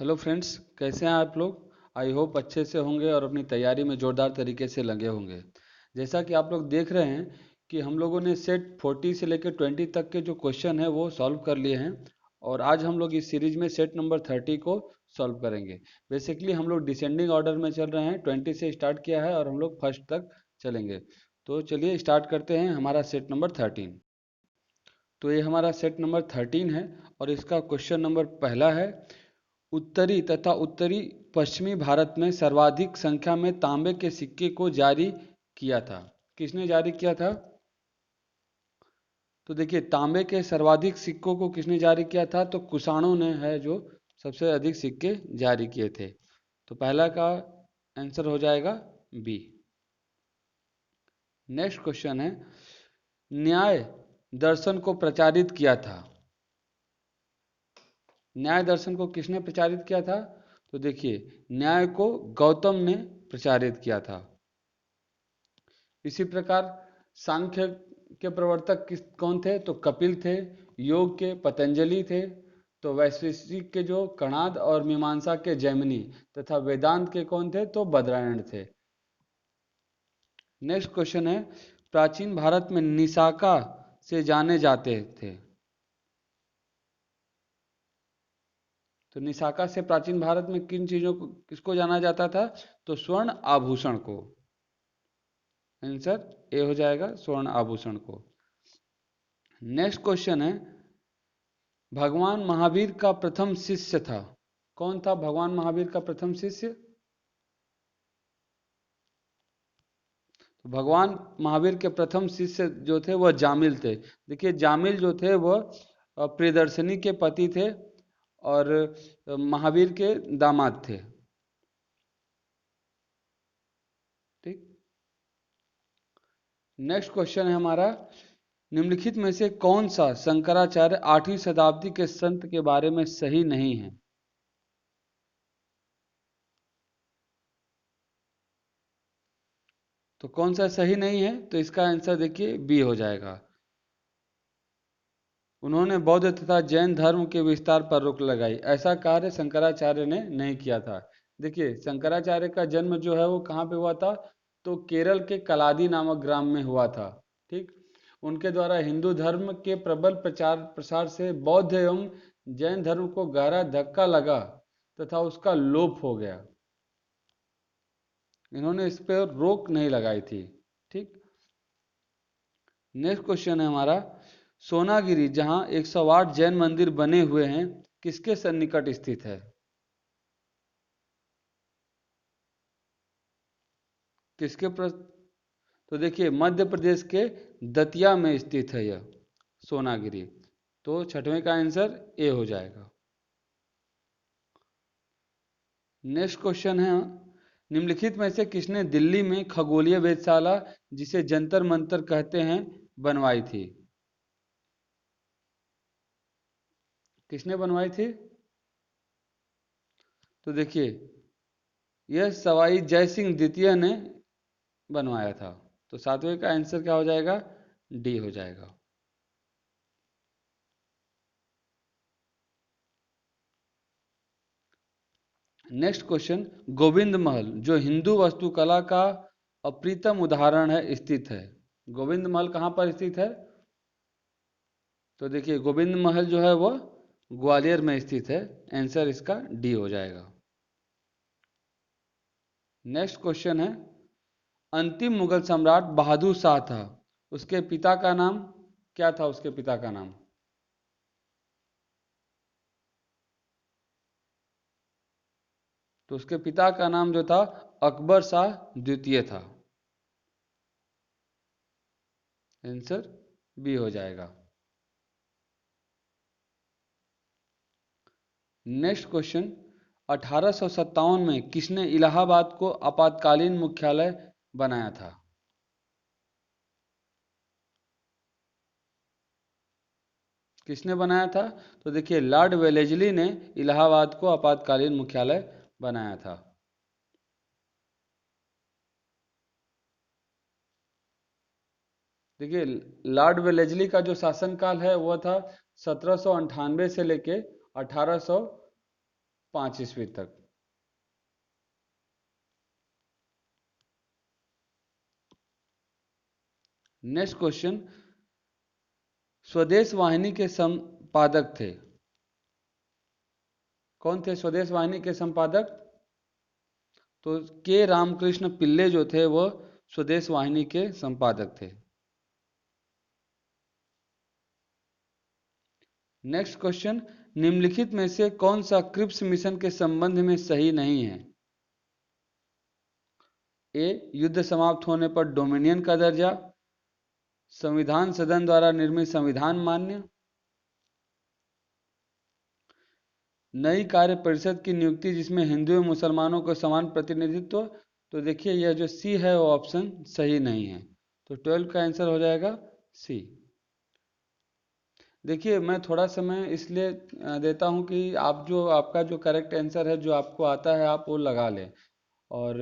Hello friends, कैसे हैं आप लोग। आई होप अच्छे से होंगे और अपनी तैयारी में ज़ोरदार तरीके से लगे होंगे। जैसा कि आप लोग देख रहे हैं कि हम लोगों ने सेट 40 से लेकर 20 तक के जो क्वेश्चन है वो सॉल्व कर लिए हैं। और आज हम लोग इस सीरीज में सेट नंबर 30 को सॉल्व करेंगे। बेसिकली हम लोग डिसेंडिंग ऑर्डर में चल रहे हैं, 20 से स्टार्ट किया है और हम लोग फर्स्ट तक चलेंगे। तो चलिए स्टार्ट करते हैं हमारा सेट नंबर 13। तो ये हमारा सेट नंबर 13 है और इसका क्वेश्चन नंबर पहला है। उत्तरी तथा उत्तरी पश्चिमी भारत में सर्वाधिक संख्या में तांबे के सिक्के को जारी किया था। किसने जारी किया था? तो देखिए, तांबे के सर्वाधिक सिक्कों को किसने जारी किया था? तो कुषाणों ने है जो सबसे अधिक सिक्के जारी किए थे। तो पहला का आंसर हो जाएगा बी। नेक्स्ट क्वेश्चन है, न्याय दर्शन को प्रचारित किया था। न्याय दर्शन को किसने प्रचारित किया था? तो देखिए, न्याय को गौतम ने प्रचारित किया था। इसी प्रकार सांख्य के प्रवर्तक कौन थे? तो कपिल थे। योग के पतंजलि थे। तो वैशेषिक के जो कणाद और मीमांसा के जैमिनी तथा वेदांत के कौन थे? तो बद्रायण थे। नेक्स्ट क्वेश्चन है, प्राचीन भारत में निसाका से जाने जाते थे। तो निसाका से प्राचीन भारत में किन चीजों को किसको जाना जाता था? तो स्वर्ण आभूषण को। आंसर ए हो जाएगा, स्वर्ण आभूषण को। नेक्स्ट क्वेश्चन है, भगवान महावीर का प्रथम शिष्य था। कौन था भगवान महावीर का प्रथम शिष्य? तो भगवान महावीर के प्रथम शिष्य जो थे वह जामिल थे। देखिए, जामिल जो थे वह प्रियदर्शनी के पति थे और महावीर के दामाद थे। ठीक। नेक्स्ट क्वेश्चन है हमारा, निम्नलिखित में से कौन सा शंकराचार्य 8वीं शताब्दी के संत के बारे में सही नहीं है? तो कौन सा सही नहीं है? तो इसका आंसर देखिए बी हो जाएगा। उन्होंने बौद्ध तथा जैन धर्म के विस्तार पर रोक लगाई। ऐसा कार्य शंकराचार्य ने नहीं किया था। देखिए, शंकराचार्य का जन्म जो है वो कहाँ पे हुआ था? तो केरल के कलादी नामक ग्राम में हुआ था। ठीक। उनके द्वारा हिंदू धर्म के प्रबल प्रचार प्रसार से बौद्ध एवं जैन धर्म को गहरा धक्का लगा तथा उसका लोप हो गया। इन्होंने इस पर रोक नहीं लगाई थी। ठीक। नेक्स्ट क्वेश्चन है हमारा, सोनागिरी जहां 108 जैन मंदिर बने हुए हैं, किसके सन्निकट स्थित है? किसके प्र... तो देखिए, मध्य प्रदेश के दतिया में स्थित है यह सोनागिरी। तो छठवें का आंसर ए हो जाएगा। नेक्स्ट क्वेश्चन है, निम्नलिखित में से किसने दिल्ली में खगोलीय वेधशाला, जिसे जंतर मंतर कहते हैं, बनवाई थी? किसने बनवाई थी? तो देखिए, यह सवाई जय सिंह द्वितीय ने बनवाया था। तो सातवें का आंसर क्या हो जाएगा? डी हो जाएगा। नेक्स्ट क्वेश्चन, गोविंद महल जो हिंदू वास्तुकला का अप्रितम उदाहरण है, स्थित है। गोविंद महल कहाँ पर स्थित है? तो देखिए, गोविंद महल जो है वह ग्वालियर में स्थित है। आंसर इसका डी हो जाएगा। नेक्स्ट क्वेश्चन है, अंतिम मुगल सम्राट बहादुर शाह था, उसके पिता का नाम क्या था? उसके पिता का नाम? तो उसके पिता का नाम जो था अकबर शाह द्वितीय था। आंसर बी हो जाएगा। नेक्स्ट क्वेश्चन, 1857 में किसने इलाहाबाद को आपातकालीन मुख्यालय बनाया था? किसने बनाया था? तो देखिए, लॉर्ड वेलेजली ने इलाहाबाद को आपातकालीन मुख्यालय बनाया था। देखिए, लॉर्ड वेलेजली का जो शासनकाल है वह था 1798 से लेके 1800 5 ईस्वी तक। नेक्स्ट क्वेश्चन, स्वदेश वाहिनी के संपादक थे, कौन थे स्वदेश वाहिनी के संपादक? तो के रामकृष्ण पिल्ले जो थे वो स्वदेश वाहिनी के संपादक थे। नेक्स्ट क्वेश्चन, निम्नलिखित में से कौन सा क्रिप्स मिशन के संबंध में सही नहीं है? ए, युद्ध समाप्त होने पर डोमिनियन का दर्जा, संविधान सदन द्वारा निर्मित संविधान मान्य, नई कार्य परिषद की नियुक्ति जिसमें हिंदू एवं मुसलमानों को समान प्रतिनिधित्व। तो देखिए यह जो सी है वो ऑप्शन सही नहीं है, तो 12 का आंसर हो जाएगा सी। देखिए मैं थोड़ा समय इसलिए देता हूं कि आप जो आपका जो करेक्ट आंसर है जो आपको आता है आप वो लगा लें, और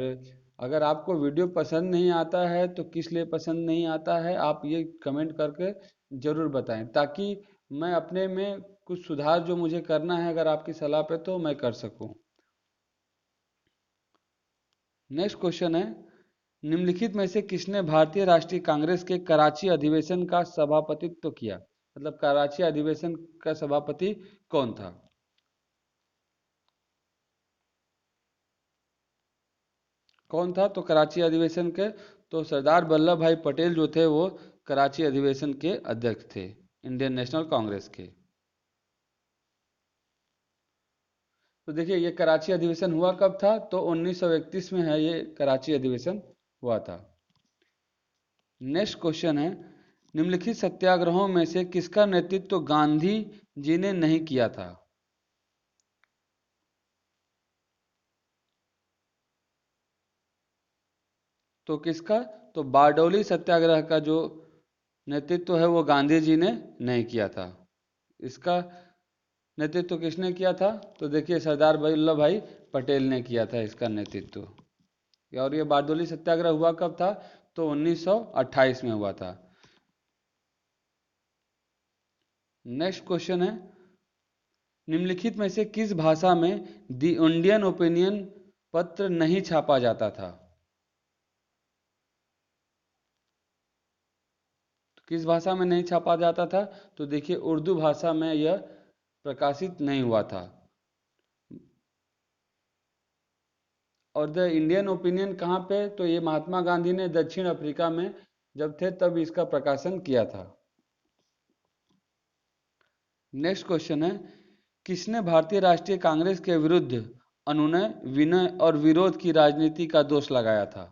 अगर आपको वीडियो पसंद नहीं आता है तो किस लिए पसंद नहीं आता है आप ये कमेंट करके ज़रूर बताएं, ताकि मैं अपने में कुछ सुधार जो मुझे करना है अगर आपकी सलाह पे तो मैं कर सकूं। नेक्स्ट क्वेश्चन है, निम्नलिखित में से किसने भारतीय राष्ट्रीय कांग्रेस के कराची अधिवेशन का सभापतित्व किया? मतलब कराची अधिवेशन का सभापति कौन था? कौन था? तो कराची अधिवेशन के तो सरदार वल्लभ भाई पटेल जो थे वो कराची अधिवेशन के अध्यक्ष थे इंडियन नेशनल कांग्रेस के। तो देखिए ये कराची अधिवेशन हुआ कब था? तो 1931 में है ये कराची अधिवेशन हुआ था। नेक्स्ट क्वेश्चन है, निम्नलिखित सत्याग्रहों में से किसका नेतृत्व गांधी जी ने नहीं किया था? तो किसका? तो बारडोली सत्याग्रह का जो नेतृत्व है वो गांधी जी ने नहीं किया था। इसका नेतृत्व किसने किया था? तो देखिए सरदार वल्लभ भाई पटेल ने किया था इसका नेतृत्व। और ये बारडोली सत्याग्रह हुआ कब था? तो 1928 में हुआ था। नेक्स्ट क्वेश्चन है, निम्नलिखित में से किस भाषा में द इंडियन ओपिनियन पत्र नहीं छापा जाता था? तो किस भाषा में नहीं छापा जाता था? तो देखिए उर्दू भाषा में यह प्रकाशित नहीं हुआ था। और द इंडियन ओपिनियन कहाँ पे? तो ये महात्मा गांधी ने दक्षिण अफ्रीका में जब थे तब इसका प्रकाशन किया था। नेक्स्ट क्वेश्चन है, किसने भारतीय राष्ट्रीय कांग्रेस के विरुद्ध अनुनय विनय और विरोध की राजनीति का दोष लगाया था?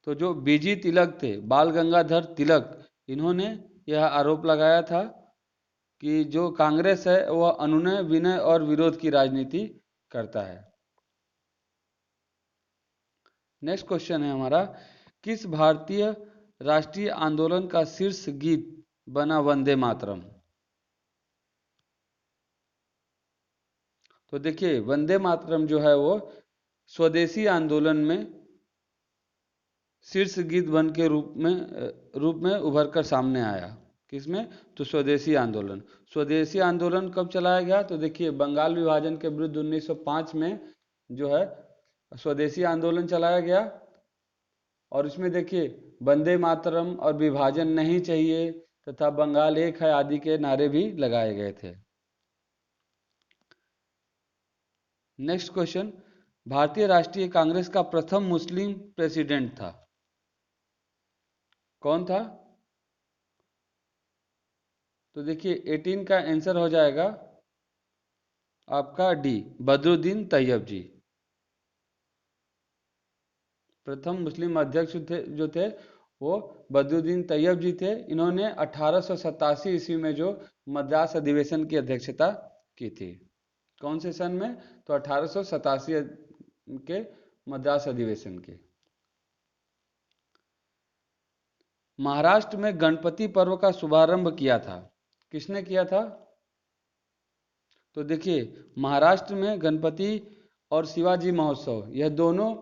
तो जो बीजी तिलक थे, बाल गंगाधर तिलक, इन्होंने यह आरोप लगाया था कि जो कांग्रेस है वह अनुनय विनय और विरोध की राजनीति करता है। नेक्स्ट क्वेश्चन है हमारा, किस भारतीय राष्ट्रीय आंदोलन का शीर्ष गीत बना वंदे मातरम? तो देखिए वंदे मातरम जो है वो स्वदेशी आंदोलन में शीर्ष गीत बन के रूप में उभर कर सामने आया। किसमें? तो स्वदेशी आंदोलन। स्वदेशी आंदोलन कब चलाया गया? तो देखिए बंगाल विभाजन के विरुद्ध 1905 में जो है स्वदेशी आंदोलन चलाया गया, और इसमें देखिए वंदे मातरम और विभाजन नहीं चाहिए तथा बंगाल एक है आदि के नारे भी लगाए गए थे। नेक्स्ट क्वेश्चन, भारतीय राष्ट्रीय कांग्रेस का प्रथम मुस्लिम प्रेसिडेंट था, कौन था? तो देखिए 18 का आंसर हो जाएगा आपका डी, बदरुद्दीन तैयब जी। प्रथम मुस्लिम अध्यक्ष थे जो थे वो बदरुद्दीन तैयब जी थे। इन्होंने 1887 ईस्वी में जो मद्रास अधिवेशन की अध्यक्षता की थी। कौन से सन में? तो 1887 के मद्रास अधिवेशन के। महाराष्ट्र में गणपति पर्व का शुभारंभ किया था, किसने किया था? तो देखिए महाराष्ट्र में गणपति और शिवाजी महोत्सव यह दोनों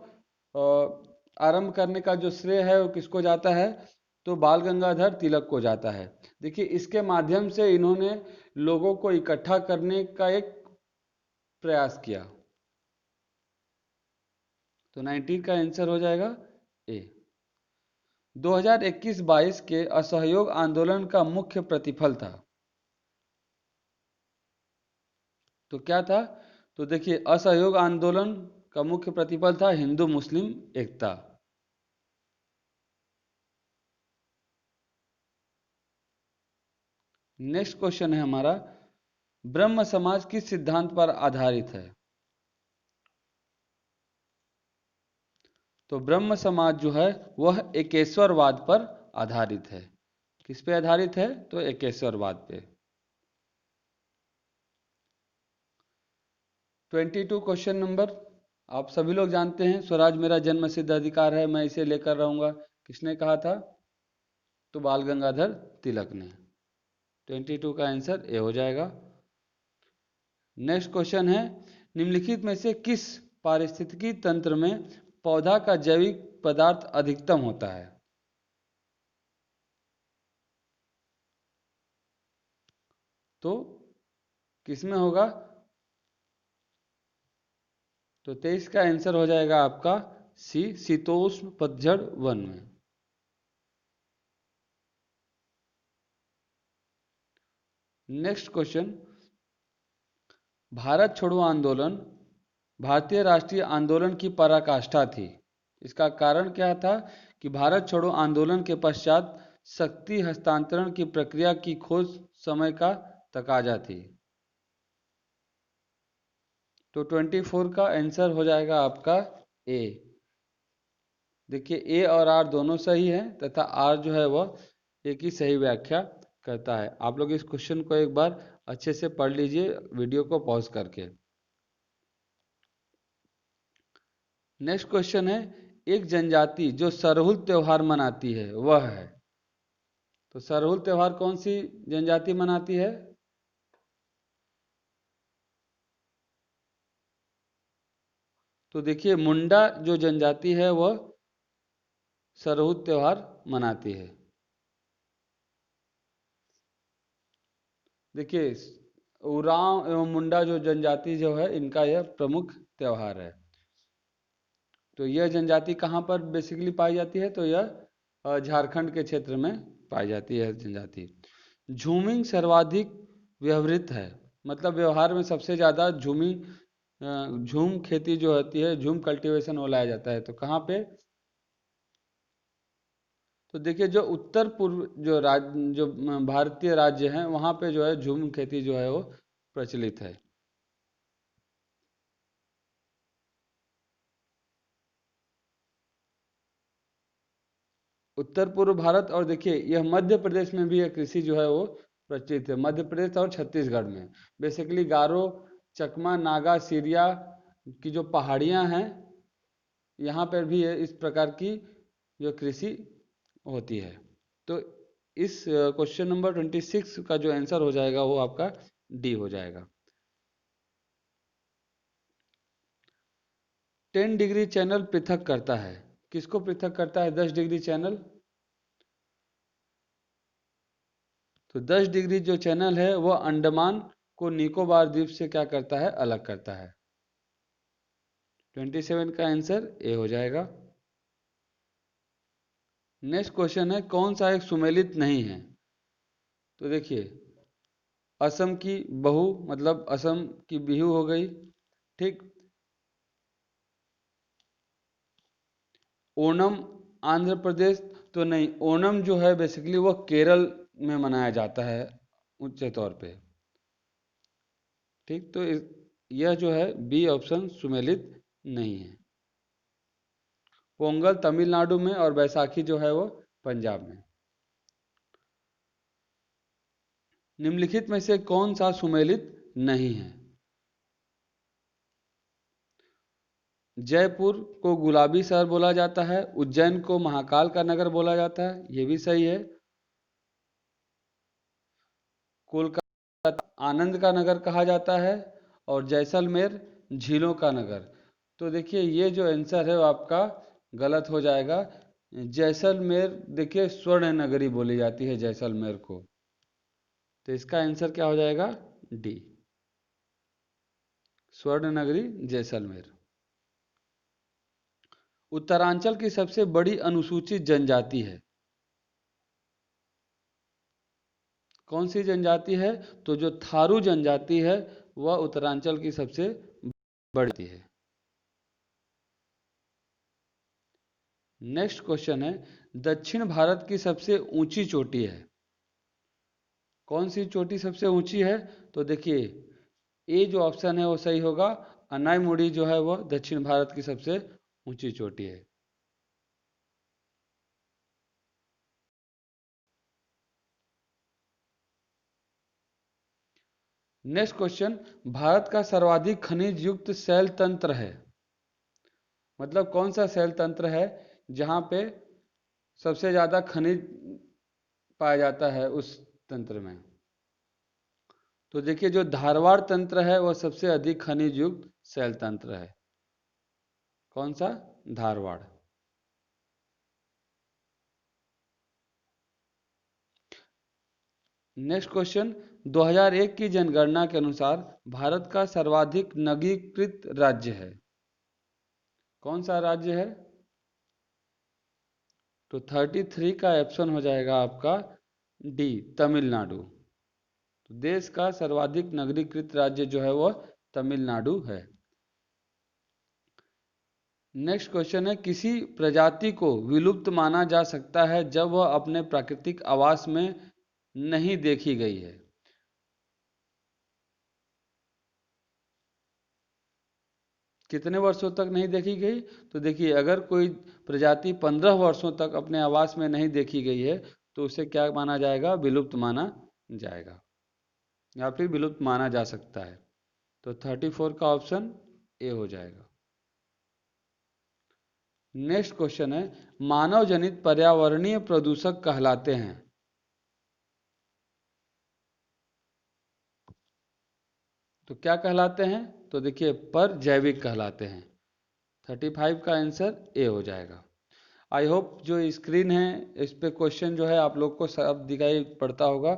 आरंभ करने का जो श्रेय है वो किसको जाता है? तो बाल गंगाधर तिलक को जाता है। देखिए इसके माध्यम से इन्होंने लोगों को इकट्ठा करने का एक प्रयास किया। तो 19 का आंसर हो जाएगा ए। 2021-22 के असहयोग आंदोलन का मुख्य प्रतिफल था। तो क्या था? तो देखिए असहयोग आंदोलन का मुख्य प्रतिफल था हिंदू मुस्लिम एकता। नेक्स्ट क्वेश्चन है हमारा, ब्रह्म समाज किस सिद्धांत पर आधारित है? तो ब्रह्म समाज जो है वह एकेश्वरवाद पर आधारित है। किस पे आधारित है? तो एकेश्वरवाद पे। 22 क्वेश्चन नंबर, आप सभी लोग जानते हैं स्वराज मेरा जन्म सिद्ध अधिकार है, मैं इसे लेकर रहूंगा, किसने कहा था? तो बाल गंगाधर तिलक ने। 22 का आंसर ए हो जाएगा। नेक्स्ट क्वेश्चन है, निम्नलिखित में से किस पारिस्थितिकी तंत्र में पौधा का जैविक पदार्थ अधिकतम होता है? तो किसमें होगा? तो 23 का आंसर हो जाएगा आपका सी, शीतोष्ण पतझड़ वन में। नेक्स्ट क्वेश्चन, भारत छोड़ो आंदोलन भारतीय राष्ट्रीय आंदोलन की पराकाष्ठा थी। इसका कारण क्या था? कि भारत छोड़ो आंदोलन के पश्चात शक्ति हस्तांतरण की प्रक्रिया की खोज समय का तकाजा थी। तो 24 का आंसर हो जाएगा आपका ए। देखिए ए और आर दोनों सही है तथा आर जो है वह एक ही सही व्याख्या करता है। आप लोग इस क्वेश्चन को एक बार अच्छे से पढ़ लीजिए वीडियो को पॉज करके। नेक्स्ट क्वेश्चन है, एक जनजाति जो सरहुल त्योहार मनाती है वह है। तो सरहुल त्योहार कौन सी जनजाति मनाती है? तो देखिए मुंडा जो जनजाति है वह सरहुल त्योहार मनाती है। देखिए उरांव एवं मुंडा जो जनजाति जो है इनका यह प्रमुख त्योहार है। तो यह जनजाति कहाँ पर बेसिकली पाई जाती है? तो यह झारखंड के क्षेत्र में पाई जाती है जनजाति। झूमिंग सर्वाधिक व्यवहृत है, मतलब व्यवहार में सबसे ज़्यादा झूम खेती जो होती है, झूम कल्टीवेशन वो लाया जाता है। तो कहाँ पे? तो देखिए जो उत्तर पूर्व जो भारतीय राज्य हैं वहाँ पे जो है झूम खेती जो है वो प्रचलित है। उत्तर पूर्व भारत और देखिए यह मध्य प्रदेश में भी यह कृषि जो है वो प्रचलित है। मध्य प्रदेश और छत्तीसगढ़ में बेसिकली गारो, चकमा, नागा, सीरिया की जो पहाड़ियाँ हैं यहाँ पर भी इस प्रकार की जो कृषि होती है। तो इस क्वेश्चन नंबर 26 का जो आंसर हो जाएगा वो आपका डी हो जाएगा। 10 डिग्री चैनल पृथक करता है, किसको पृथक करता है 10 डिग्री चैनल? तो 10 डिग्री जो चैनल है वह अंडमान को निकोबार द्वीप से क्या करता है? अलग करता है। 27 का आंसर ए हो जाएगा। नेक्स्ट क्वेश्चन है, कौन सा एक सुमेलित नहीं है? तो देखिए असम की बहू मतलब असम की बिहू हो गई, ठीक। ओणम आंध्र प्रदेश, तो नहीं, ओणम जो है बेसिकली वो केरल में मनाया जाता है ऊंचे तौर पे, ठीक। तो यह जो है बी ऑप्शन सुमेलित नहीं है। पोंगल तमिलनाडु में और बैसाखी जो है वो पंजाब में। निम्नलिखित में से कौन सा सुमेलित नहीं है? जयपुर को गुलाबी शहर बोला जाता है, उज्जैन को महाकाल का नगर बोला जाता है, ये भी सही है। कोलकाता आनंद का नगर कहा जाता है और जैसलमेर झीलों का नगर। तो देखिए ये जो आंसर है वो आपका गलत हो जाएगा। जैसलमेर, देखिए स्वर्ण नगरी बोली जाती है जैसलमेर को, तो इसका आंसर क्या हो जाएगा? डी, स्वर्ण नगरी जैसलमेर। उत्तरांचल की सबसे बड़ी अनुसूचित जनजाति है, कौन सी जनजाति है? तो जो थारू जनजाति है वह उत्तरांचल की सबसे बड़ी है। नेक्स्ट क्वेश्चन है, दक्षिण भारत की सबसे ऊंची चोटी है, कौन सी चोटी सबसे ऊंची है? तो देखिए ए जो ऑप्शन है वो सही होगा, अनाईमुड़ी जो है वह दक्षिण भारत की सबसे ऊंची चोटी है। नेक्स्ट क्वेश्चन, भारत का सर्वाधिक खनिज युक्त शैल तंत्र है, मतलब कौन सा शैल तंत्र है जहां पे सबसे ज्यादा खनिज पाया जाता है उस तंत्र में? तो देखिए जो धारवाड़ तंत्र है वह सबसे अधिक खनिज युक्त शैल तंत्र है, कौन सा? धारवाड़। नेक्स्ट क्वेश्चन, 2001 की जनगणना के अनुसार भारत का सर्वाधिक नगरीकृत राज्य है, कौन सा राज्य है? तो 33 का ऑप्शन हो जाएगा आपका डी, तमिलनाडु। तो देश का सर्वाधिक नगरीकृत राज्य जो है वह तमिलनाडु है। नेक्स्ट क्वेश्चन है, किसी प्रजाति को विलुप्त माना जा सकता है जब वह अपने प्राकृतिक आवास में नहीं देखी गई है? कितने वर्षों तक नहीं देखी गई? तो देखिए अगर कोई प्रजाति 15 वर्षों तक अपने आवास में नहीं देखी गई है तो उसे क्या माना जाएगा? विलुप्त माना जाएगा, या फिर विलुप्त माना जा सकता है। तो 34 का ऑप्शन ए हो जाएगा। नेक्स्ट क्वेश्चन है, मानव जनित पर्यावरणीय प्रदूषक कहलाते हैं, तो क्या कहलाते हैं? तो देखिए पर जैविक कहलाते हैं। 35 का आंसर ए हो जाएगा। आई होप जो स्क्रीन है इस पे क्वेश्चन जो है आप लोग को सब दिखाई पड़ता होगा,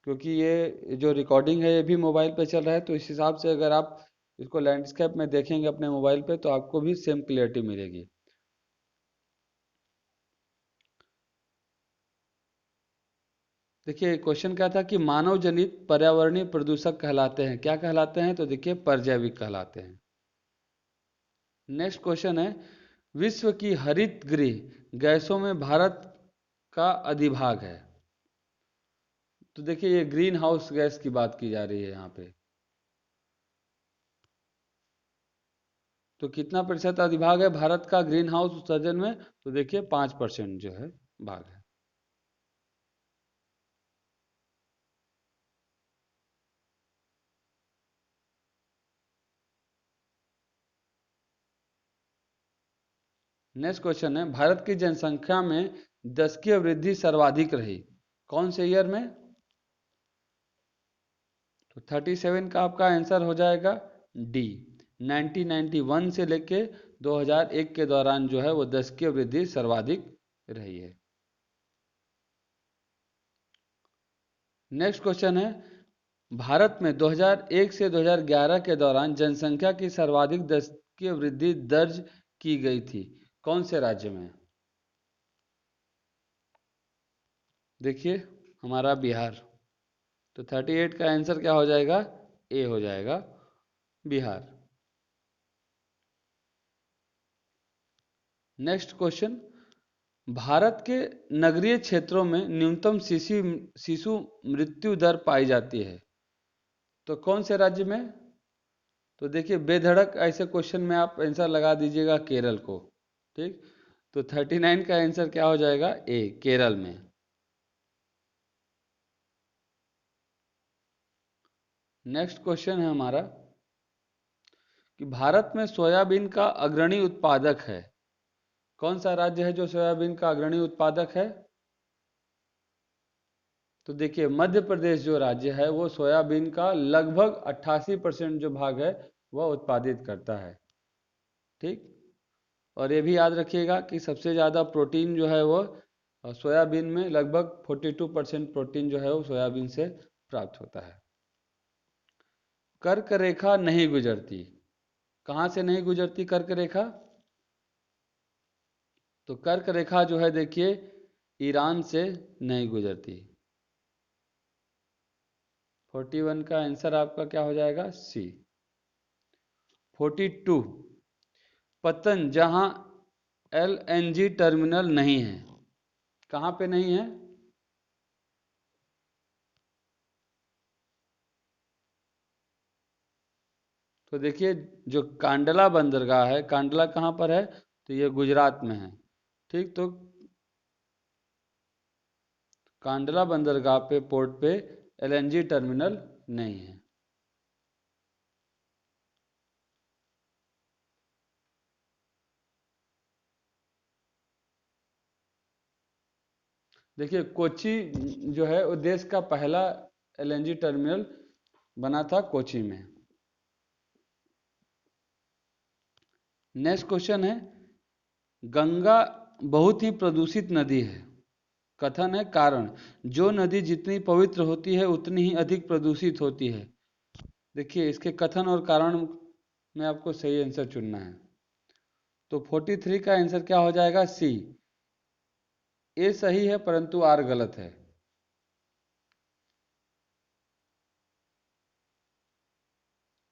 क्योंकि ये जो रिकॉर्डिंग है ये भी मोबाइल पे चल रहा है, तो इस हिसाब से अगर आप इसको लैंडस्केप में देखेंगे अपने मोबाइल पे तो आपको भी सेम क्लियरिटी मिलेगी। देखिए क्वेश्चन क्या था कि मानव जनित पर्यावरणीय प्रदूषक कहलाते हैं, क्या कहलाते हैं? तो देखिए परजैविक कहलाते हैं। नेक्स्ट क्वेश्चन है, विश्व की हरित गृह गैसों में भारत का अधिभाग है, तो देखिए ये ग्रीन हाउस गैस की बात की जा रही है यहाँ पे, तो कितना प्रतिशत अधिभाग है भारत का ग्रीन हाउस उत्सर्जन में? तो देखिए 5% जो है भाग है। नेक्स्ट क्वेश्चन है, भारत की जनसंख्या में दशकीय वृद्धि सर्वाधिक रही, कौन से ईयर में? तो 37 का आपका आंसर हो जाएगा डी, 1991 से लेके 2001 के दौरान जो है वो दशकीय वृद्धि सर्वाधिक रही है। नेक्स्ट क्वेश्चन है, भारत में 2001 से 2011 के दौरान जनसंख्या की सर्वाधिक दशकीय वृद्धि दर्ज की गई थी, कौन से राज्य में? देखिए हमारा बिहार, तो 38 का आंसर क्या हो जाएगा? ए हो जाएगा, बिहार। नेक्स्ट क्वेश्चन, भारत के नगरीय क्षेत्रों में न्यूनतम शिशु शिशु मृत्यु दर पाई जाती है, तो कौन से राज्य में? तो देखिए बेधड़क ऐसे क्वेश्चन में आप आंसर लगा दीजिएगा केरल को, ठीक। तो 39 का आंसर क्या हो जाएगा? ए, केरल में। नेक्स्ट क्वेश्चन है हमारा कि भारत में सोयाबीन का अग्रणी उत्पादक है, कौन सा राज्य है जो सोयाबीन का अग्रणी उत्पादक है? तो देखिए मध्य प्रदेश जो राज्य है वो सोयाबीन का लगभग 88% जो भाग है वह उत्पादित करता है, ठीक। और ये भी याद रखिएगा कि सबसे ज़्यादा प्रोटीन जो है वो सोयाबीन में लगभग 42% प्रोटीन जो है वो सोयाबीन से प्राप्त होता है। कर्क रेखा नहीं गुजरती, कहाँ से नहीं गुजरती कर्क रेखा? तो कर्क रेखा जो है देखिए ईरान से नहीं गुजरती। 41 का आंसर आपका क्या हो जाएगा? सी। 42 पतन जहां LNG टर्मिनल नहीं है, कहां पे नहीं है? तो देखिए जो कांडला बंदरगाह है, कांडला कहां पर है? तो ये गुजरात में है। ठीक, तो कांडला बंदरगाह पे पोर्ट पे LNG टर्मिनल नहीं है। देखिए कोची जो है वो देश का पहला LNG टर्मिनल बना था कोची में। नेक्स्ट क्वेश्चन है, गंगा बहुत ही प्रदूषित नदी है। कथन है कारण, जो नदी जितनी पवित्र होती है उतनी ही अधिक प्रदूषित होती है। देखिए इसके कथन और कारण में आपको सही आंसर चुनना है। तो 43 का आंसर क्या हो जाएगा? सी। ए सही है परंतु आर गलत है।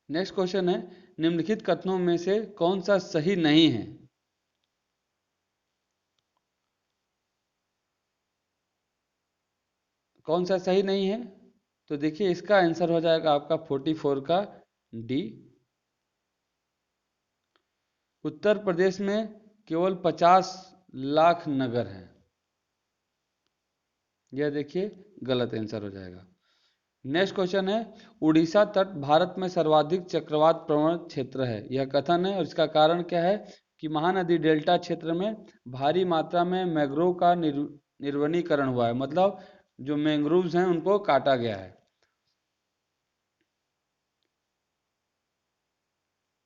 नेक्स्ट क्वेश्चन है, निम्नलिखित कथनों में से कौन सा सही नहीं है? कौन सा सही नहीं है? तो देखिए इसका आंसर हो जाएगा आपका 44 का डी। उत्तर प्रदेश में केवल 50 लाख नगर हैं। यह देखिए गलत आंसर हो जाएगा। नेक्स्ट क्वेश्चन है, उड़ीसा तट भारत में सर्वाधिक चक्रवात प्रवण क्षेत्र है। यह कथन है और इसका कारण क्या है कि महानदी डेल्टा क्षेत्र में भारी मात्रा में मैंग्रोव का निर्वनीकरण हुआ है, मतलब जो मैंग्रोव्स हैं उनको काटा गया है।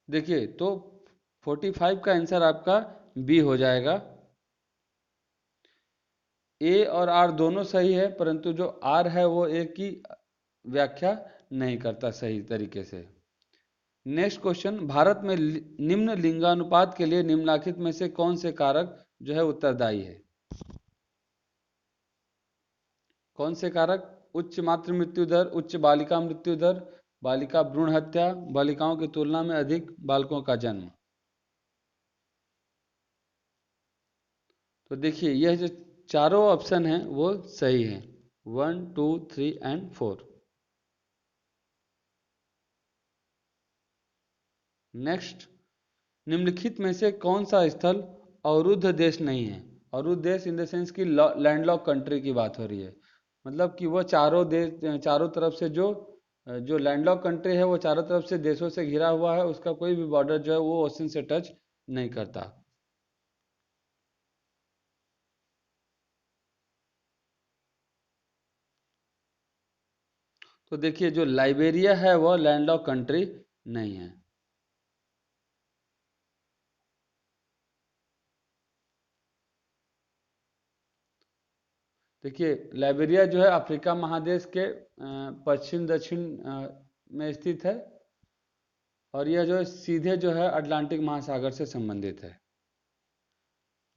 देखिए तो 45 का आंसर आपका बी हो जाएगा। ए और आर दोनों सही है परंतु जो आर है वो ए की व्याख्या नहीं करता सही तरीके से। नेक्स्ट क्वेश्चन, भारत में निम्न लिंगानुपात के लिए निम्नलिखित में से कौन से कारक जो है उत्तरदायी है? कौन से कारक? उच्च मातृ मृत्यु दर, उच्च बालिका मृत्यु दर, बालिका भ्रूण हत्या, बालिकाओं की तुलना में अधिक बालकों का जन्म। तो देखिए यह जो चारों ऑप्शन हैं वो सही हैं, 1 2 3 एंड 4। नेक्स्ट, निम्नलिखित में से कौन सा स्थल अवरुद्ध देश नहीं है? अवरुद्ध देश इन द सेंस की लैंडलॉक कंट्री की बात हो रही है, मतलब कि वो चारों देश, चारों तरफ से जो जो लैंडलॉक कंट्री है वो चारों तरफ से देशों से घिरा हुआ है, उसका कोई भी बॉर्डर जो है वो ओशन से टच नहीं करता। तो देखिए जो लाइबेरिया है वो लैंडलॉक कंट्री नहीं है। देखिए लाइबेरिया जो है अफ्रीका महादेश के पश्चिम दक्षिण में स्थित है और यह जो है सीधे जो है अटलांटिक महासागर से संबंधित है।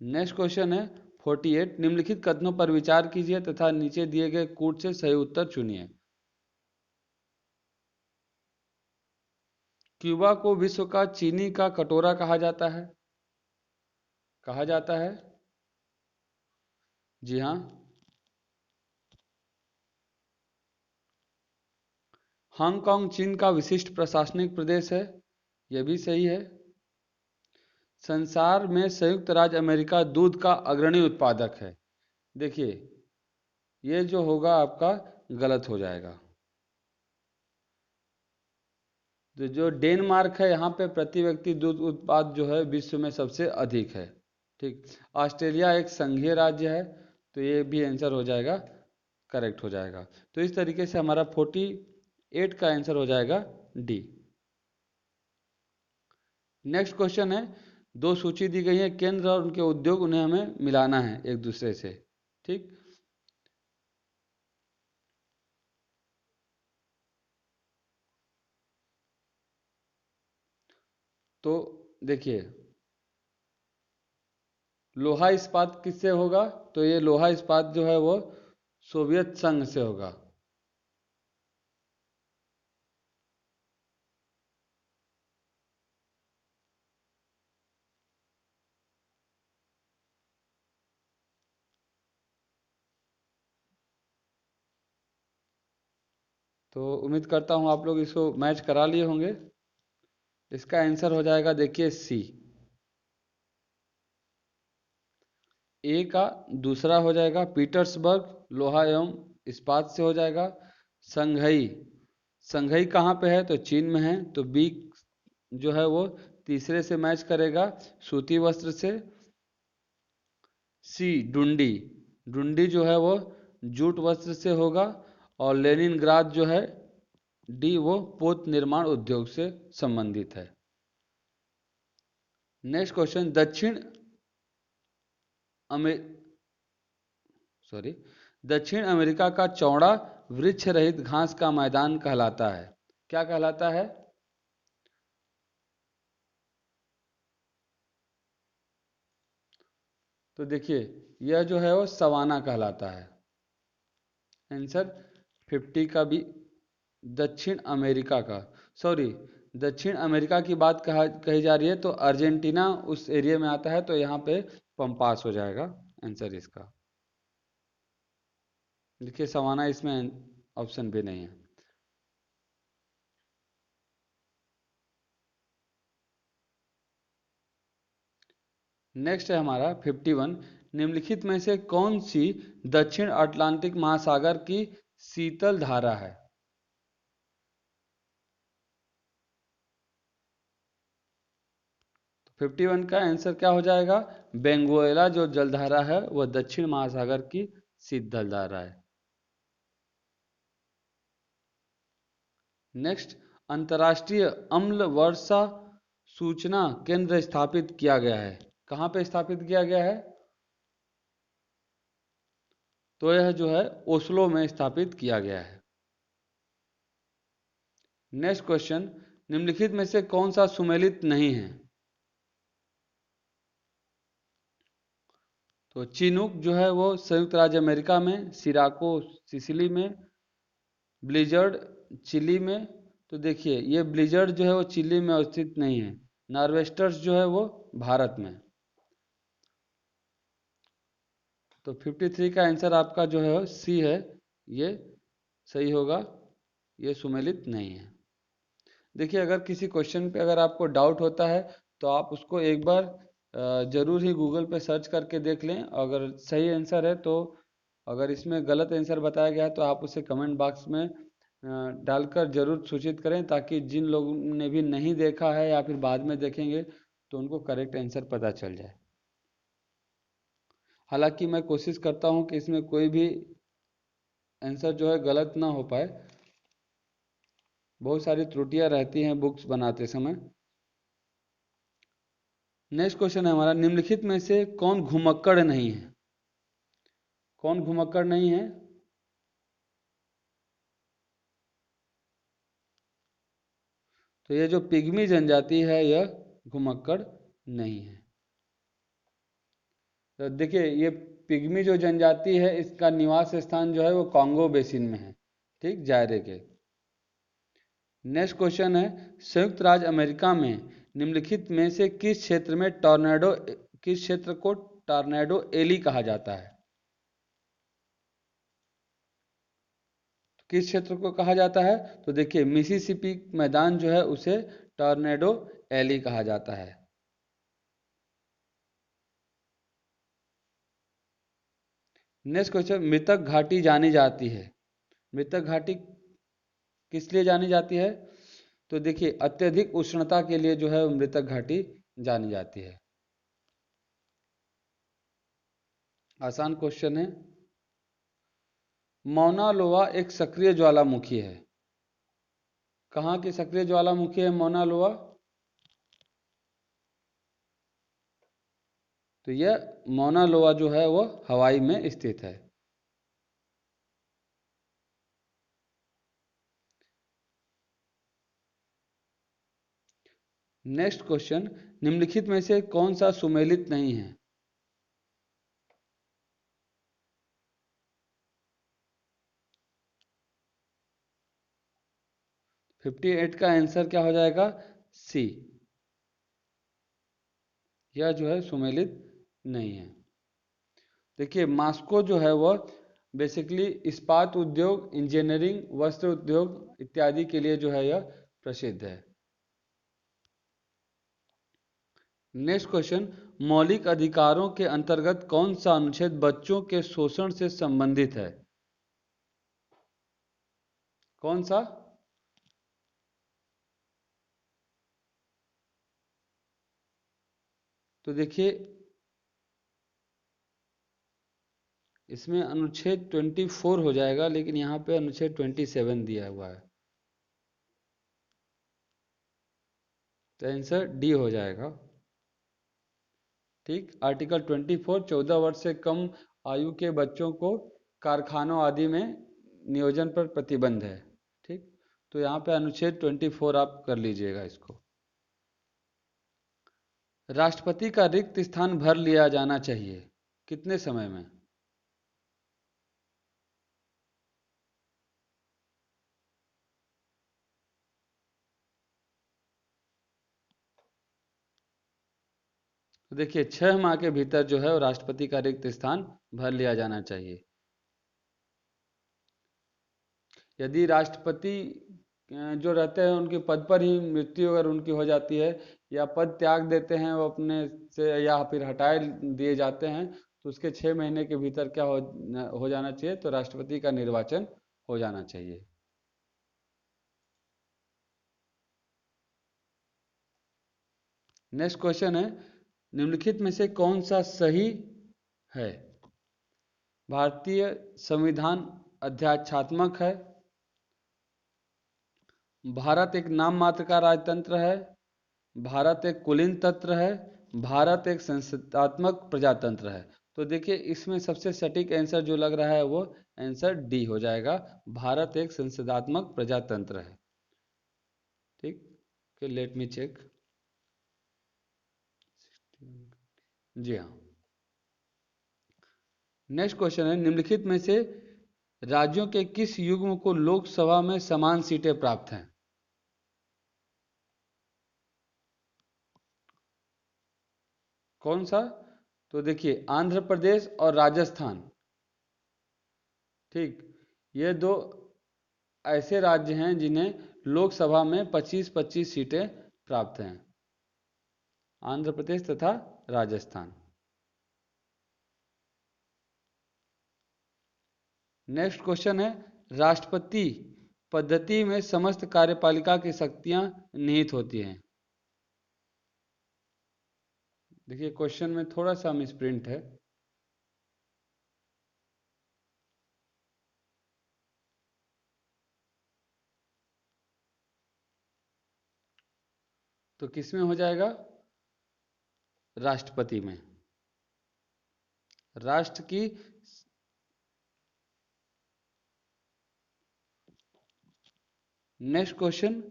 नेक्स्ट क्वेश्चन है 48, निम्नलिखित कथनों पर विचार कीजिए तथा नीचे दिए गए कूट से सही उत्तर चुनिए। क्यूबा को विश्व का चीनी का कटोरा कहा जाता है। कहा जाता है, जी हाँ। हांगकांग चीन का विशिष्ट प्रशासनिक प्रदेश है। यह भी सही है। संसार में संयुक्त राज्य अमेरिका दूध का अग्रणी उत्पादक है। देखिए ये जो होगा आपका गलत हो जाएगा। तो जो डेनमार्क है यहाँ पे प्रति व्यक्ति दूध उत्पाद जो है विश्व में सबसे अधिक है। ठीक, ऑस्ट्रेलिया एक संघीय राज्य है, तो ये भी आंसर हो जाएगा, करेक्ट हो जाएगा। तो इस तरीके से हमारा 48 का आंसर हो जाएगा डी। नेक्स्ट क्वेश्चन है, दो सूची दी गई है, केंद्र और उनके उद्योग, उन्हें हमें मिलाना है एक दूसरे से। ठीक, तो देखिए, लोहा इस्पात किससे होगा? तो ये लोहा इस्पात जो है वो सोवियत संघ से होगा। तो उम्मीद करता हूँ आप लोग इसको मैच करा लिए होंगे। इसका आंसर हो जाएगा, देखिए, सी। ए का दूसरा हो जाएगा पीटर्सबर्ग, लोहा एवं इस्पात से हो जाएगा। संघई, संघई कहाँ पे है? तो चीन में है। तो बी जो है वो तीसरे से मैच करेगा, सूती वस्त्र से। सी डुंडी, डुंडी जो है वो जूट वस्त्र से होगा। और लेनिनग्राद जो है, डी, वो पोत निर्माण उद्योग से संबंधित है। नेक्स्ट क्वेश्चन, अमे सॉरी दक्षिण अमेरिका का चौड़ा वृक्ष रहित घास का मैदान कहलाता है, क्या कहलाता है? तो देखिए, यह जो है वो सवाना कहलाता है। आंसर 50 का भी दक्षिण अमेरिका का, सॉरी, दक्षिण अमेरिका की बात कही जा रही है, तो अर्जेंटीना उस एरिया में आता है, तो यहाँ पे पंपास हो जाएगा आंसर इसका। देखिए, सवाना इसमें ऑप्शन भी नहीं है। नेक्स्ट है हमारा 51, निम्नलिखित में से कौन सी दक्षिण अटलांटिक महासागर की शीतल धारा है? तो 51 का आंसर क्या हो जाएगा? बेंगुएला जो जलधारा है वह दक्षिण महासागर की शीतल धारा है। नेक्स्ट, अंतर्राष्ट्रीय अम्ल वर्षा सूचना केंद्र स्थापित किया गया है, कहाँ पे स्थापित किया गया है? तो यह जो है ओस्लो में स्थापित किया गया है। नेक्स्ट क्वेश्चन, निम्नलिखित में से कौन सा सुमेलित नहीं है? तो चिनूक जो है वो संयुक्त राज्य अमेरिका में, सिराको सिसिली में, ब्लिजर्ड चिली में। तो देखिए, ये ब्लिजर्ड जो है वो चिली में अवस्थित नहीं है। नॉर्वेस्टर्स जो है वो भारत में। तो 53 का आंसर आपका जो है सी है, ये सही होगा, ये सुमेलित नहीं है। देखिए, अगर किसी क्वेश्चन पे अगर आपको डाउट होता है तो आप उसको एक बार जरूर ही गूगल पे सर्च करके देख लें। अगर सही आंसर है तो, अगर इसमें गलत आंसर बताया गया है तो आप उसे कमेंट बॉक्स में डालकर जरूर सूचित करें, ताकि जिन लोगों ने भी नहीं देखा है या फिर बाद में देखेंगे तो उनको करेक्ट आंसर पता चल जाए। हालांकि मैं कोशिश करता हूं कि इसमें कोई भी आंसर जो है गलत ना हो पाए, बहुत सारी त्रुटियां रहती हैं बुक्स बनाते समय। नेक्स्ट क्वेश्चन है हमारा, निम्नलिखित में से कौन घुमक्कड़ नहीं है? कौन घुमक्कड़ नहीं है? तो ये जो पिग्मी जनजाति है यह घुमक्कड़ नहीं है। तो देखिए, ये पिग्मी जो जनजाति है इसका निवास स्थान जो है वो कॉन्गो बेसिन में है, ठीक, जायरे के। नेक्स्ट क्वेश्चन है, संयुक्त राज्य अमेरिका में निम्नलिखित में से किस क्षेत्र में टॉर्नेडो, किस क्षेत्र को टॉर्नेडो एली कहा जाता है? किस क्षेत्र को कहा जाता है? तो देखिए, मिसिसिपी मैदान जो है उसे टॉर्नेडो एली कहा जाता है। नेक्स्ट क्वेश्चन, मृतक घाटी जानी जाती है, मृतक घाटी किस लिए जानी जाती है? तो देखिए, अत्यधिक उष्णता के लिए जो है मृतक घाटी जानी जाती है। आसान क्वेश्चन है। मौना लोआ एक सक्रिय ज्वालामुखी है, कहाँ की सक्रिय ज्वालामुखी है मौना लोआ? तो यह मौना लोआ जो है वो हवाई में स्थित है। नेक्स्ट क्वेश्चन, निम्नलिखित में से कौन सा सुमेलित नहीं है? फिफ्टी एट का आंसर क्या हो जाएगा? सी, यह जो है सुमेलित नहीं है। देखिए मास्को जो है वह बेसिकली इस्पात उद्योग, इंजीनियरिंग, वस्त्र उद्योग इत्यादि के लिए जो है यह प्रसिद्ध है। नेक्स्ट क्वेश्चन, मौलिक अधिकारों के अंतर्गत कौन सा अनुच्छेद बच्चों के शोषण से संबंधित है? कौन सा? तो देखिए इसमें अनुच्छेद 24 हो जाएगा, लेकिन यहाँ पे अनुच्छेद 27 दिया हुआ है, तो आंसर डी हो जाएगा। ठीक, आर्टिकल 24 14 वर्ष से कम आयु के बच्चों को कारखानों आदि में नियोजन पर प्रतिबंध है। ठीक, तो यहाँ पे अनुच्छेद 24 आप कर लीजिएगा इसको। राष्ट्रपति का रिक्त स्थान भर लिया जाना चाहिए कितने समय में? तो देखिए 6 माह के भीतर जो है वो राष्ट्रपति का रिक्त स्थान भर लिया जाना चाहिए। यदि राष्ट्रपति जो रहते हैं उनके पद पर ही मृत्यु अगर उनकी हो जाती है या पद त्याग देते हैं वो अपने से, या फिर हटाए दिए जाते हैं, तो उसके 6 महीने के भीतर क्या हो जाना चाहिए? तो राष्ट्रपति का निर्वाचन हो जाना चाहिए। नेक्स्ट क्वेश्चन है, निम्नलिखित में से कौन सा सही है? भारतीय संविधान अध्यादेशात्मक है, भारत एक नाम मात्र का राजतंत्र है, भारत एक कुलीन तंत्र है, भारत एक संसदात्मक प्रजातंत्र है। तो देखिए इसमें सबसे सटीक आंसर जो लग रहा है वो आंसर डी हो जाएगा, भारत एक संसदात्मक प्रजातंत्र है। ठीक, लेट मी चेक। जी हाँ। नेक्स्ट क्वेश्चन है, निम्नलिखित में से राज्यों के किस युग्म को लोकसभा में समान सीटें प्राप्त हैं? कौन सा? तो देखिए आंध्र प्रदेश और राजस्थान। ठीक, ये दो ऐसे राज्य हैं जिन्हें लोकसभा में 25-25 सीटें प्राप्त हैं, आंध्र प्रदेश तथा राजस्थान। नेक्स्ट क्वेश्चन है, राष्ट्रपति पद्धति में समस्त कार्यपालिका की शक्तियां निहित होती हैं। देखिए क्वेश्चन में थोड़ा सा मिसप्रिंट है। तो किस में हो जाएगा? राष्ट्रपति में। राष्ट्र की नेक्स्ट क्वेश्चन,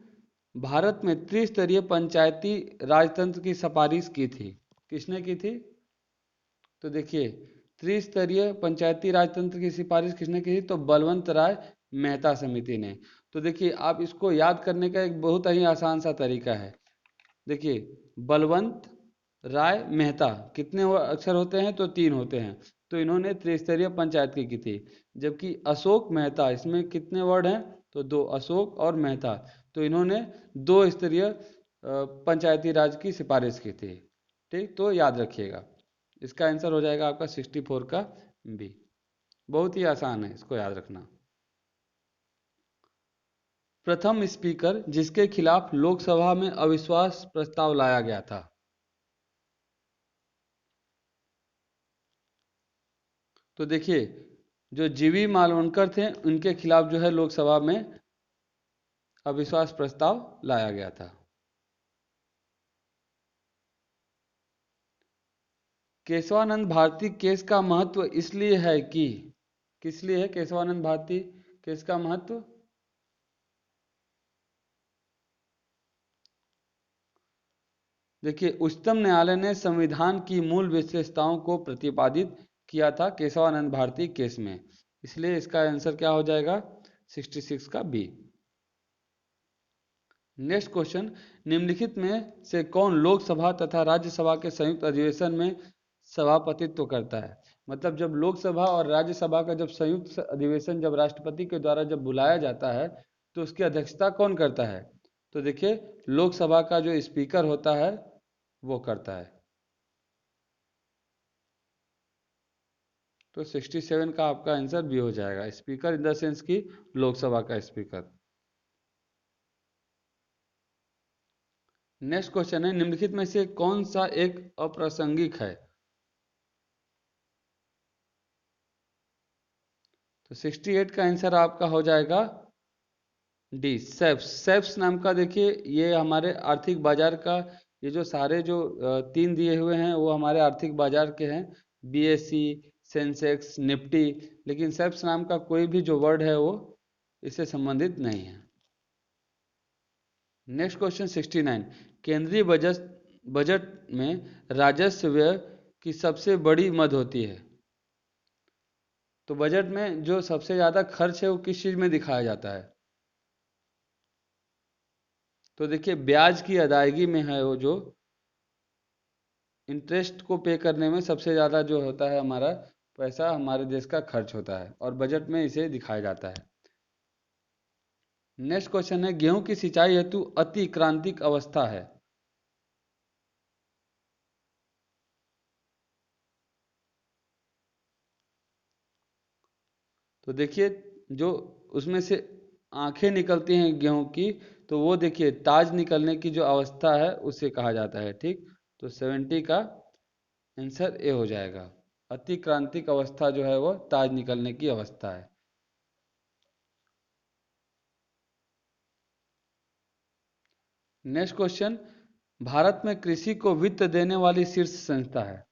भारत में त्रिस्तरीय पंचायती राजतंत्र की सिफारिश की थी, किसने की थी? तो देखिए त्रिस्तरीय पंचायती राजतंत्र की सिफारिश किसने की थी? तो बलवंत राय मेहता समिति ने। तो देखिए आप इसको याद करने का एक बहुत ही आसान सा तरीका है। देखिए बलवंत राय मेहता कितने अक्षर होते हैं? तो 3 होते हैं, तो इन्होंने त्रिस्तरीय पंचायत की थी। जबकि अशोक मेहता, इसमें कितने वर्ड हैं? तो 2, अशोक और मेहता, तो इन्होंने 2 स्तरीय पंचायती राज की सिफारिश की थी। ठीक, तो याद रखिएगा, इसका आंसर हो जाएगा आपका 64 का बी। बहुत ही आसान है, इसको याद रखना। प्रथम स्पीकर जिसके खिलाफ लोकसभा में अविश्वास प्रस्ताव लाया गया था। तो देखिए जो जीवी मालवणकर थे उनके खिलाफ जो है लोकसभा में अविश्वास प्रस्ताव लाया गया था। केशवानंद भारती केस का महत्व इसलिए है कि, किस लिए है केशवानंद भारती केस का महत्व? देखिए, उच्चतम न्यायालय ने संविधान की मूल विशेषताओं को प्रतिपादित किया था केशवानंद भारती केस में, इसलिए इसका आंसर क्या हो जाएगा? 66 का बी। नेक्स्ट क्वेश्चन, निम्नलिखित में से कौन लोकसभा तथा राज्यसभा के संयुक्त अधिवेशन में सभापतित्व करता है? मतलब जब लोकसभा और राज्यसभा का जब संयुक्त अधिवेशन जब राष्ट्रपति के द्वारा जब बुलाया जाता है तो उसकी अध्यक्षता कौन करता है? तो देखिए, लोकसभा का जो स्पीकर होता है वो करता है। तो 67 का आपका आंसर भी हो जाएगा, स्पीकर इन द सेंस की लोकसभा का स्पीकर। नेक्स्ट क्वेश्चन है, निम्नलिखित में से कौन सा एक अप्रासंगिक है? तो 68 का आंसर आपका हो जाएगा डी, सेप्स। सेप्स नाम का, देखिए ये हमारे आर्थिक बाजार का, ये जो सारे जो तीन दिए हुए हैं वो हमारे आर्थिक बाजार के हैं, बीएसई, सेंसेक्स, निफ्टी, लेकिन सेप्स नाम का कोई भी जो वर्ड है वो इससे संबंधित नहीं है। नेक्स्ट क्वेश्चन 69, केंद्रीय बजट बजट में राजस्व व्यय की सबसे बड़ी मद होती है। तो बजट में जो सबसे ज़्यादा खर्च है वो किस चीज़ में दिखाया जाता है? तो देखिए, ब्याज की अदायगी में है, वो जो इंटरेस्ट को पे करने में सबसे ज़्यादा जो होता है हमारा पैसा हमारे देश का खर्च होता है, और बजट में इसे दिखाया जाता है। नेक्स्ट क्वेश्चन है, गेहूं की सिंचाई हेतु अति क्रांतिक अवस्था है। तो देखिए, जो उसमें से आंखें निकलती हैं गेहूं की, तो वो देखिए ताज निकलने की जो अवस्था है उसे कहा जाता है। ठीक, तो 70 का आंसर ए हो जाएगा, अति क्रांतिक अवस्था जो है वो ताज निकलने की अवस्था है। नेक्स्ट क्वेश्चन, भारत में कृषि को वित्त देने वाली शीर्ष संस्था है।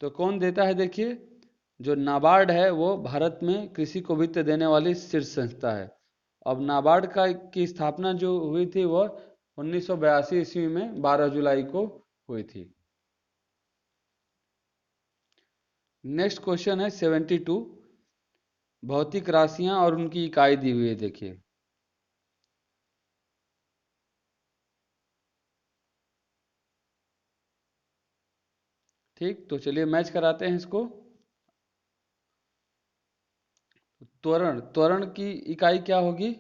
तो कौन देता है? देखिए, जो नाबार्ड है वो भारत में कृषि को वित्त देने वाली शीर्ष संस्था है। अब नाबार्ड का की स्थापना जो हुई थी वह 1982 ईस्वी में 12 जुलाई को हुई थी। नेक्स्ट क्वेश्चन है 72, भौतिक राशियां और उनकी इकाई दी हुई है। देखिए, ठीक, तो चलिए मैच कराते हैं इसको। त्वरण, त्वरण की इकाई क्या होगी?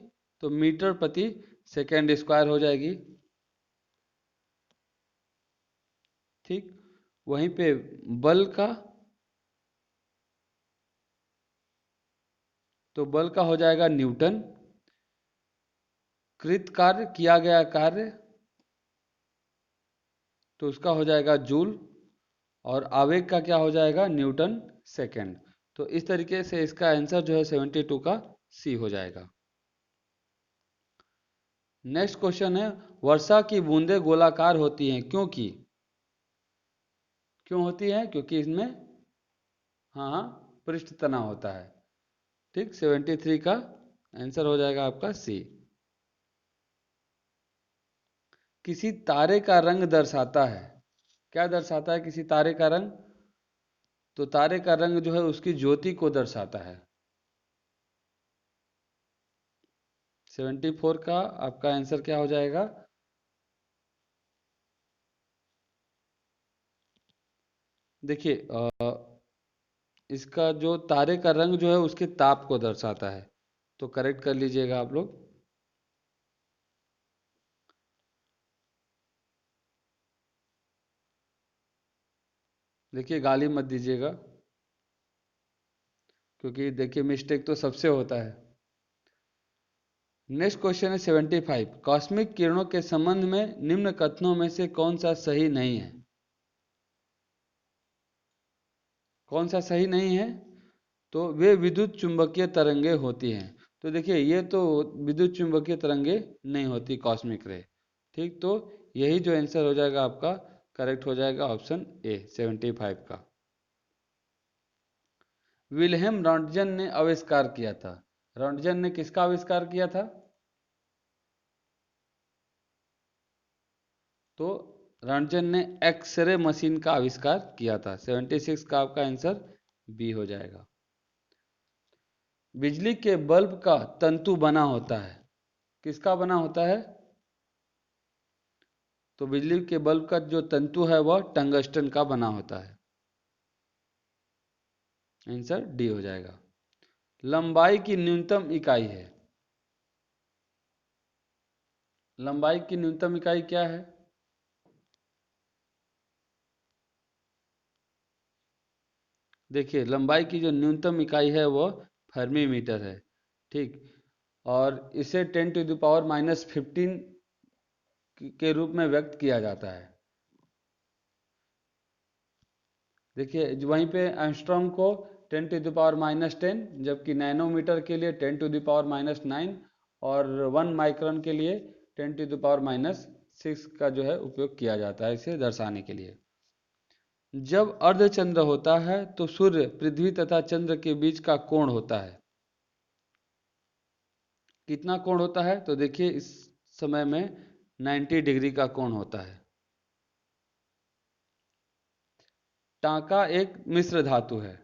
तो मीटर प्रति सेकेंड स्क्वायर हो जाएगी। ठीक, वहीं पे बल का, तो बल का हो जाएगा न्यूटन। कृत कार्य, किया गया कार्य, तो उसका हो जाएगा जूल। और आवेग का क्या हो जाएगा? Newton second. तो इस तरीके से इसका आंसर जो है 72 का सी हो जाएगा। नेक्स्ट क्वेश्चन है, वर्षा की बूंदें गोलाकार होती हैं क्योंकि, क्यों होती हैं? क्योंकि इसमें, हाँ हाँ, पृष्ठ तनाव होता है। ठीक, 73 का आंसर हो जाएगा आपका सी। किसी तारे का रंग दर्शाता है, क्या दर्शाता है किसी तारे का रंग? तो तारे का रंग जो है उसकी ज्योति को दर्शाता है। 74 का आपका आंसर क्या हो जाएगा? देखिए, इसका जो तारे का रंग जो है उसके ताप को दर्शाता है, तो करेक्ट कर लीजिएगा आप लोग। देखिए, गाली मत दीजिएगा, क्योंकि देखिए मिस्टेक तो सबसे होता है। नेक्स्ट क्वेश्चन है 75, कॉस्मिक किरणों के संबंध में निम्न कथनों में से कौन सा सही नहीं है? कौन सा सही नहीं है? तो वे विद्युत चुंबकीय तरंगे होती हैं। तो देखिए, ये तो विद्युत चुंबकीय तरंगे नहीं होती कॉस्मिक रे। ठीक, तो यही जो आंसर हो जाएगा आपका करेक्ट हो जाएगा ऑप्शन ए 75 का। विल्हेम रॉन्टजन ने आविष्कार किया था। रॉन्टजन ने किसका आविष्कार किया था? तो रॉन्टजन ने एक्सरे मशीन का आविष्कार किया था। 76 का आपका आंसर बी हो जाएगा। बिजली के बल्ब का तंतु बना होता है, किसका बना होता है? तो बिजली के बल्ब का जो तंतु है वह टंगस्टन का बना होता है। आंसर डी हो जाएगा। लंबाई की न्यूनतम इकाई है। लंबाई की न्यूनतम इकाई क्या है? देखिए लंबाई की जो न्यूनतम इकाई है वो फर्मी मीटर है, ठीक। और इसे 10⁻⁻15 के रूप में व्यक्त किया जाता है। देखिए वहीं पे एंगस्ट्रॉम को 10⁻⁻10, जबकि नैनोमीटर के लिए 10⁻⁻9 और 1 माइक्रोन के लिए 10⁻⁻6 का जो है उपयोग किया जाता है इसे दर्शाने के लिए। जब अर्धचंद्र होता है तो सूर्य पृथ्वी तथा चंद्र के बीच का कोण होता है, कितना कोण होता है? तो देखिए इस समय में 90 डिग्री का कोण होता है। टांका एक मिश्र धातु है,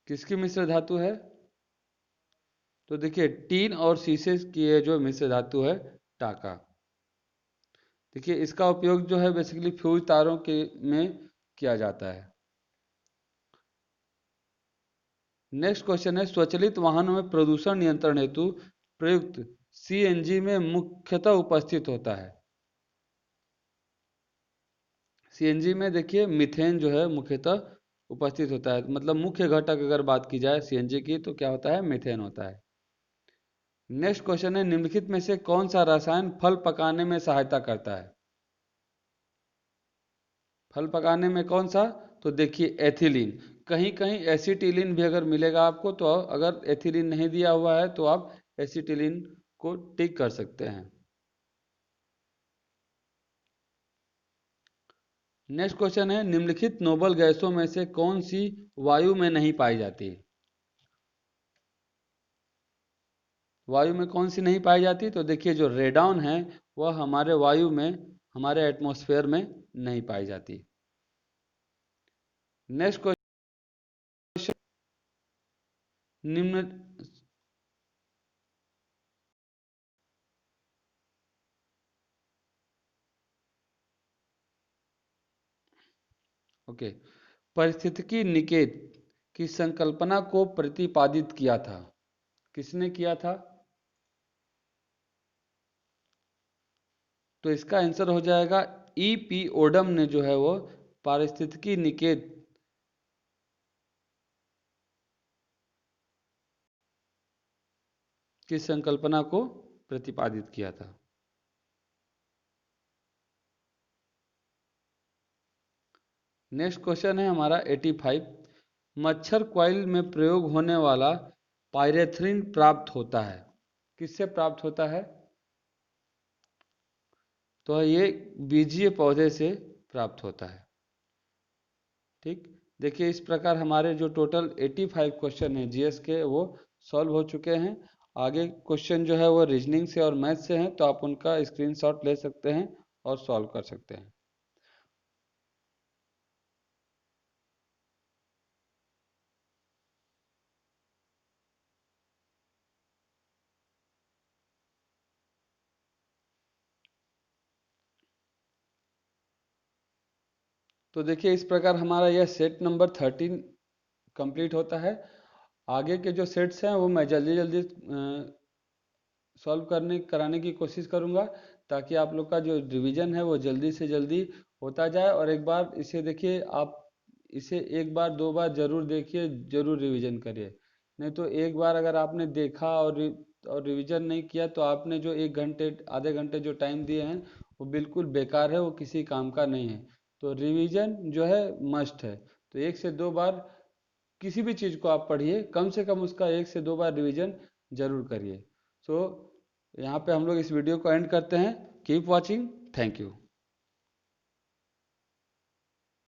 किसकी मिश्र धातु है? तो देखिए टीन और शीशे की ये जो मिश्र धातु है टांका। देखिए इसका उपयोग जो है बेसिकली फ्यूज तारों के में किया जाता है। नेक्स्ट क्वेश्चन है, स्वचालित वाहनों में प्रदूषण नियंत्रण हेतु प्रयुक्त सीएनजी में मुख्यतः उपस्थित होता है। सीएनजी में देखिए मीथेन जो है मुख्यतः उपस्थित होता है, मतलब मुख्य घटक अगर बात की जाए सीएनजी की तो क्या होता है? मीथेन होता है। नेक्स्ट क्वेश्चन है, निम्नलिखित में से कौन सा रसायन फल पकाने में सहायता करता है? फल पकाने में कौन सा? तो देखिए एथिलीन। कहीं कहीं एसिटिलीन भी अगर मिलेगा आपको, तो अगर एथिलीन नहीं दिया हुआ है तो आप एसिटिलीन को टिक कर सकते हैं। नेक्स्ट क्वेश्चन है, निम्नलिखित नोबल गैसों में से कौन सी वायु में नहीं पाई जाती? वायु में कौन सी नहीं पाई जाती? तो देखिए जो रेडॉन है वह हमारे वायु में, हमारे एटमॉस्फेयर में नहीं पाई जाती। नेक्स्ट क्वेश्चन, निम्न ओके, पारिस्थितिकी निकेत की संकल्पना को प्रतिपादित किया था, किसने किया था? तो इसका आंसर हो जाएगा ई.पी. ओडम ने जो है वो पारिस्थितिकी निकेत की संकल्पना को प्रतिपादित किया था। नेक्स्ट क्वेश्चन है हमारा 85, मच्छर कॉइल में प्रयोग होने वाला पायरेथ्रिन प्राप्त होता है, किससे प्राप्त होता है? तो ये बीजीय पौधे से प्राप्त होता है, ठीक। देखिए इस प्रकार हमारे जो टोटल 85 क्वेश्चन हैं जीएस के वो सॉल्व हो चुके हैं। आगे क्वेश्चन जो है वो रीजनिंग से और मैथ से हैं, तो आप उनका स्क्रीनशॉट ले सकते हैं और सॉल्व कर सकते हैं। तो देखिए इस प्रकार हमारा यह सेट नंबर 13 कंप्लीट होता है। आगे के जो सेट्स हैं वो मैं जल्दी जल्दी सॉल्व कराने की कोशिश करूंगा, ताकि आप लोग का जो रिवीजन है वो जल्दी से जल्दी होता जाए। और एक बार इसे देखिए, आप इसे एक बार दो बार जरूर देखिए, जरूर रिवीजन करिए। नहीं तो एक बार अगर आपने देखा और रिवीजन नहीं किया तो आपने जो 1 घंटे आधे घंटे जो टाइम दिए हैं वो बिल्कुल बेकार है, वो किसी काम का नहीं है। तो रिवीजन जो है मस्ट है। तो 1 से 2 बार किसी भी चीज़ को आप पढ़िए, कम से कम उसका 1 से 2 बार रिवीजन जरूर करिए। सो यहाँ पे हम लोग इस वीडियो को एंड करते हैं। Keep watching. Thank you.